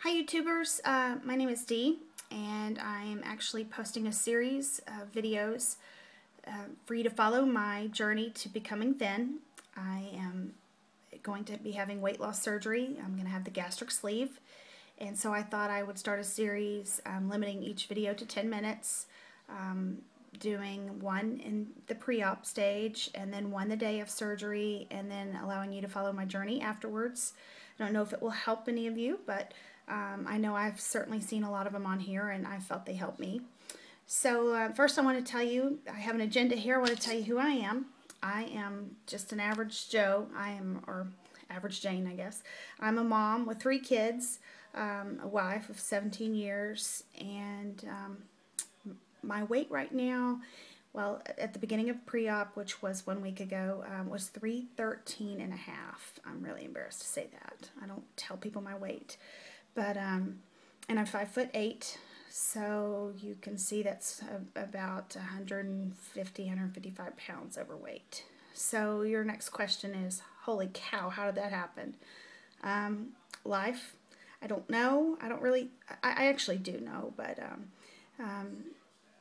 Hi YouTubers, my name is Dee and I am actually posting a series of videos for you to follow my journey to becoming thin. I am going to be having weight loss surgery. I'm going to have the gastric sleeve, and so I thought I would start a series limiting each video to 10 minutes, doing one in the pre-op stage and then one the day of surgery, and then allowing you to follow my journey afterwards. I don't know if it will help any of you, but I know I've certainly seen a lot of them on here and I felt they helped me. So first I want to tell you, I have an agenda here. I want to tell you who I am. I am just an average Joe. Or average Jane, I guess. I'm a mom with 3 kids, a wife of 17 years, and my weight right now, well, at the beginning of pre-op, which was 1 week ago, was 313 and a half. I'm really embarrassed to say that. I don't tell people my weight. But, and I'm 5'8", so you can see that's about 150, 155 pounds overweight. So your next question is, holy cow, how did that happen? Life, I don't know. I actually do know, but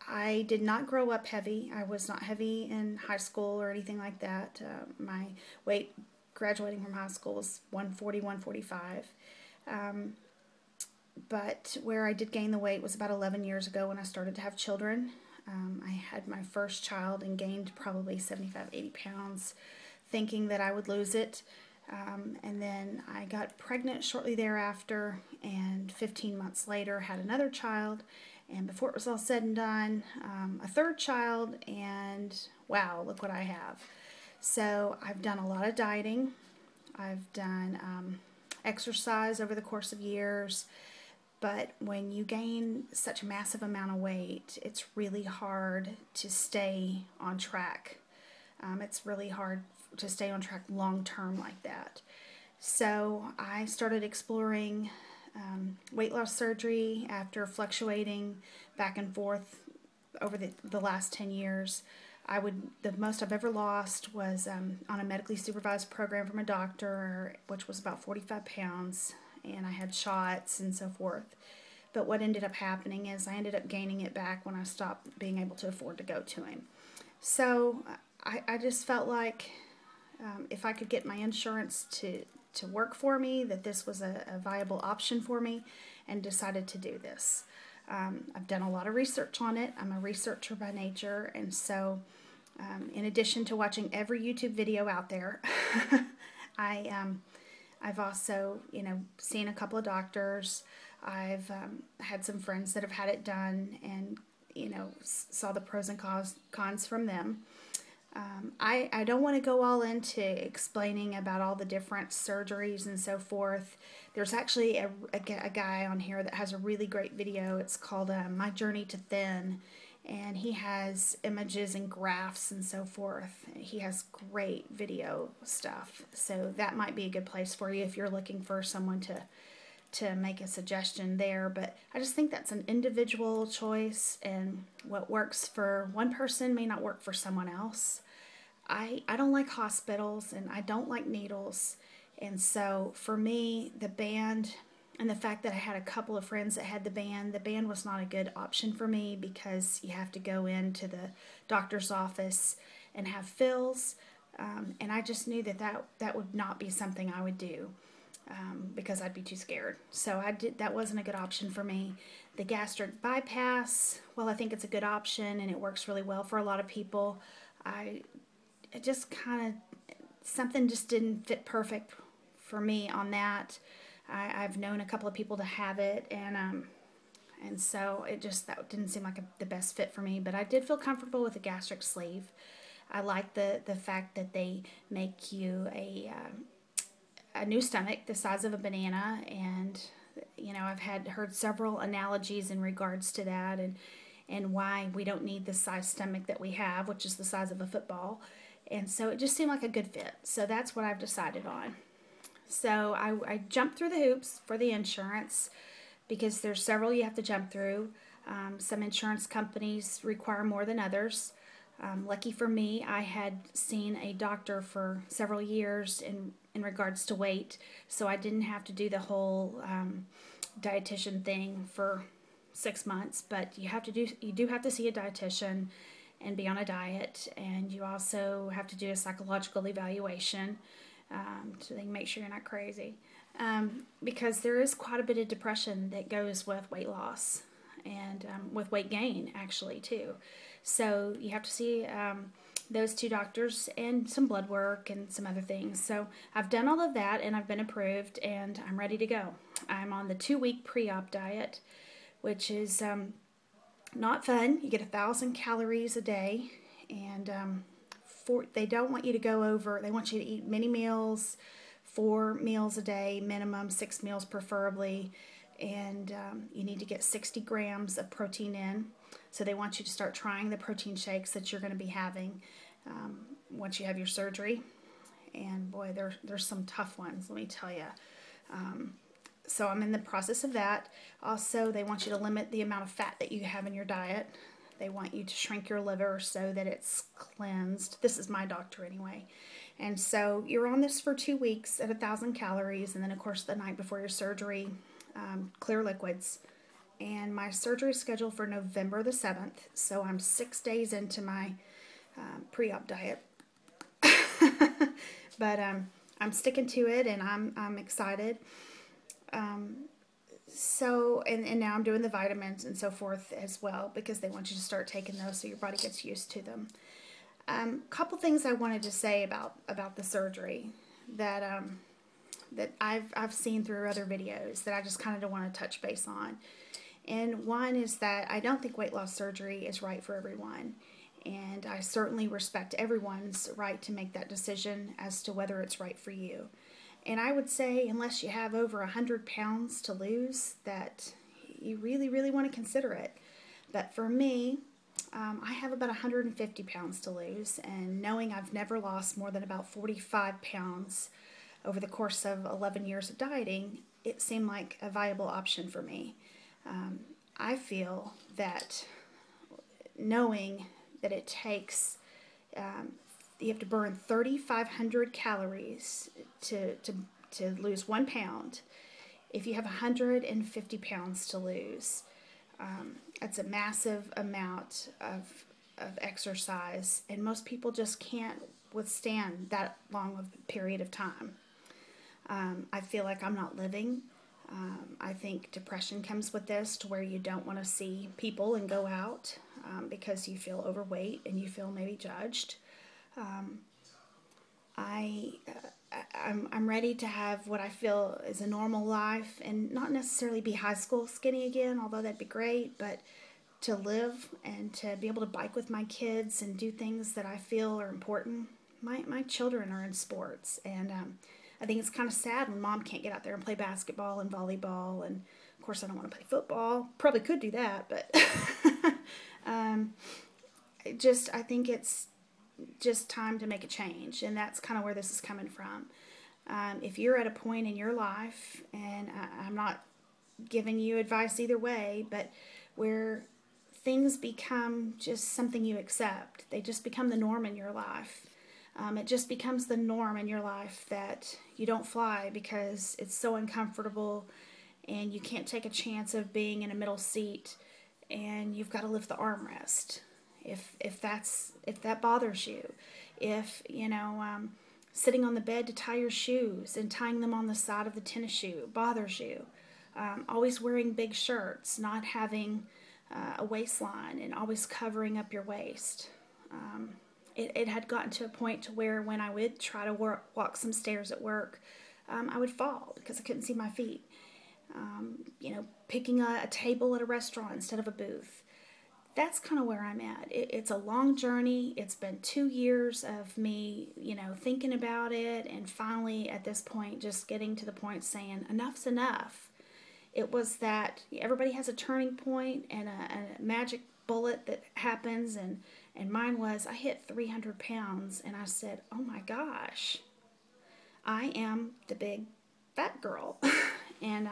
I did not grow up heavy. I was not heavy in high school or anything like that. My weight graduating from high school was 140, 145. But where I did gain the weight was about 11 years ago when I started to have children. I had my first child and gained probably 75, 80 pounds, thinking that I would lose it. And then I got pregnant shortly thereafter, and 15 months later had another child. And before it was all said and done, a third child, and wow, look what I have. So I've done a lot of dieting. I've done exercise over the course of years. But when you gain such a massive amount of weight, it's really hard to stay on track. It's really hard to stay on track long term like that. So I started exploring weight loss surgery after fluctuating back and forth over the last 10 years. The most I've ever lost was on a medically supervised program from a doctor, which was about 45 pounds. And I had shots and so forth. But what ended up happening is I ended up gaining it back when I stopped being able to afford to go to him. So I just felt like if I could get my insurance to work for me, that this was a viable option for me, and decided to do this. I've done a lot of research on it. I'm a researcher by nature, and so in addition to watching every YouTube video out there, I've also, seen a couple of doctors. I've had some friends that have had it done and, saw the pros and cons from them. I don't want to go all into explaining about all the different surgeries and so forth. There's actually a guy on here that has a really great video. It's called My Journey to Thin. And he has images and graphs and so forth. He has great video stuff. So that might be a good place for you if you're looking for someone to make a suggestion there. But I just think that's an individual choice, and what works for one person may not work for someone else. I don't like hospitals, and I don't like needles. And so for me, the band, and the fact that I had a couple of friends that had the band was not a good option for me, because you have to go into the doctor's office and have fills, and I just knew that would not be something I would do, because I'd be too scared. So that wasn't a good option for me. The gastric bypass, well, I think it's a good option and it works really well for a lot of people. It just kind of, something just didn't fit perfect for me on that. I've known a couple of people to have it, and so that didn't seem like the best fit for me. But I did feel comfortable with the gastric sleeve. I like the fact that they make you a new stomach the size of a banana, and I've heard several analogies in regards to that, and why we don't need the size stomach that we have, which is the size of a football. And so it just seemed like a good fit. So that's what I've decided on. So I jumped through the hoops for the insurance, because there's several you have to jump through. Some insurance companies require more than others. Lucky for me, I had seen a doctor for several years in regards to weight, so I didn't have to do the whole dietitian thing for 6 months, but you do have to see a dietitian and be on a diet, and you also have to do a psychological evaluation so they can make sure you're not crazy, because there is quite a bit of depression that goes with weight loss and with weight gain actually too. So you have to see those two doctors and some blood work and some other things. So I've done all of that and I've been approved and I'm ready to go. I'm on the 2-week pre-op diet, which is not fun. You get 1,000 calories a day, and they don't want you to go over. They want you to eat mini meals, 4 meals a day minimum, 6 meals preferably, and you need to get 60 grams of protein in. So they want you to start trying the protein shakes that you're going to be having once you have your surgery. And boy, there's some tough ones, let me tell you. So I'm in the process of that. Also, they want you to limit the amount of fat that you have in your diet. They want you to shrink your liver so that it's cleansed. This is my doctor anyway. And so you're on this for 2 weeks at 1,000 calories. And then, of course, the night before your surgery, clear liquids. And my surgery is scheduled for November the 7th. So I'm 6 days into my pre-op diet. But I'm sticking to it, and I'm excited. And now I'm doing the vitamins and so forth as well, because they want you to start taking those so your body gets used to them. Couple things I wanted to say about the surgery that that I've seen through other videos that I just kind of want to touch base on. And one is that I don't think weight loss surgery is right for everyone. And I certainly respect everyone's right to make that decision as to whether it's right for you. And I would say, unless you have over 100 pounds to lose, that you really, really want to consider it. But for me, I have about 150 pounds to lose. And knowing I've never lost more than about 45 pounds over the course of 11 years of dieting, it seemed like a viable option for me. I feel that knowing that it takes, you have to burn 3,500 calories to lose 1 pound. If you have 150 pounds to lose, that's a massive amount of exercise, and most people just can't withstand that long of a period of time. I feel like I'm not living. I think depression comes with this, to where you don't want to see people and go out because you feel overweight and you feel maybe judged. I'm ready to have what I feel is a normal life, and not necessarily be high school skinny again, although that'd be great, but to live and to be able to bike with my kids and do things that I feel are important. My children are in sports, and I think it's kind of sad when mom can't get out there and play basketball and volleyball, and of course I don't want to play football. Probably could do that, but I think it's just time to make a change, and that's kind of where this is coming from. If you're at a point in your life, and I'm not giving you advice either way, but where things become just something you accept, they just become the norm in your life. It just becomes the norm in your life that you don't fly because it's so uncomfortable, and you can't take a chance of being in a middle seat, and you've got to lift the armrest. If that bothers you, if sitting on the bed to tie your shoes and tying them on the side of the tennis shoe bothers you, always wearing big shirts, not having a waistline, and always covering up your waist. It had gotten to a point to where when I would try to walk some stairs at work, I would fall because I couldn't see my feet. Picking a table at a restaurant instead of a booth. That's kind of where I'm at. It's a long journey. It's been 2 years of me, thinking about it, and finally at this point just getting to the point saying enough's enough. It was that everybody has a turning point and a magic bullet that happens, and mine was I hit 300 pounds and I said, oh my gosh, I am the big fat girl. And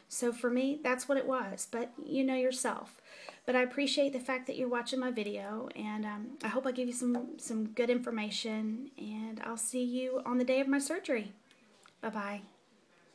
so for me, that's what it was. But you know yourself. But I appreciate the fact that you're watching my video, and I hope I give you some good information, and I'll see you on the day of my surgery. Bye-bye.